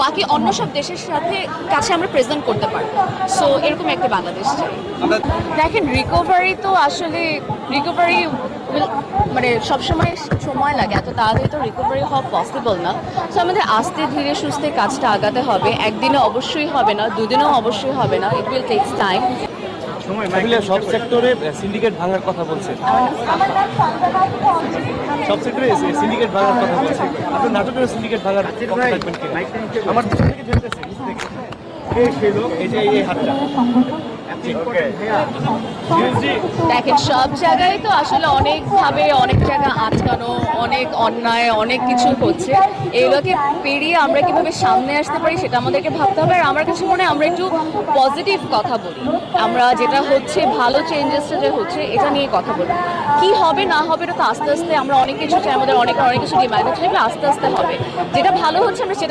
বাকি অন্য সব দেশের সাথে কাছে আমরা প্রেজেন্ট করতে পারবো। সো এরকম একটা বাংলাদেশ চাই। দেখেন, রিকভারি তো আসলে রিকভারি মানে সবসময় সময় লাগে, এত তাড়াতাড়ি তো রিকভারি হওয়া পসিবল না। সো আমাদের আস্তে ধীরে সুস্থে কাজটা আগাতে হবে। একদিনে অবশ্যই হবে না, দুদিনেও অবশ্যই হবে না, ইট উইল টেকস টাইম। সব সেক্টরে সিন্ডিকেট ভাঙার কথা বলছে, সব সেক্টরে সিন্ডিকেট ভাঙার কথা বলছে। আপনার নাটকের সিন্ডিকেট ভাঙার পক্ষে থাকবেন কি? আমার দেশ থেকে ঝেলতেছে নিচ থেকে। এই যে এই হাতটা দেখেন, সব জায়গায় তো আসলে অনেকভাবে অনেক জায়গা আটকানো, অনেক অন্যায়, অনেক কিছু হচ্ছে। এগুলোকে পেরিয়ে আমরা কিভাবে সামনে আসতে পারি সেটা আমাদেরকে ভাবতে হবে। আর আমার কাছে মনে হয় আমরা একটু পজিটিভ কথা বলি, আমরা যেটা হচ্ছে ভালো চেঞ্জেসটা যে হচ্ছে এটা নিয়ে কথা বলি। কি হবে না হবে এটা তো আস্তে আস্তে, আমরা অনেক কিছু চাই, আমাদের অনেক কিছু ডিমান্ড আছে, যেগুলো আস্তে আস্তে হবে। যেটা ভালো হচ্ছে আমরা সেটা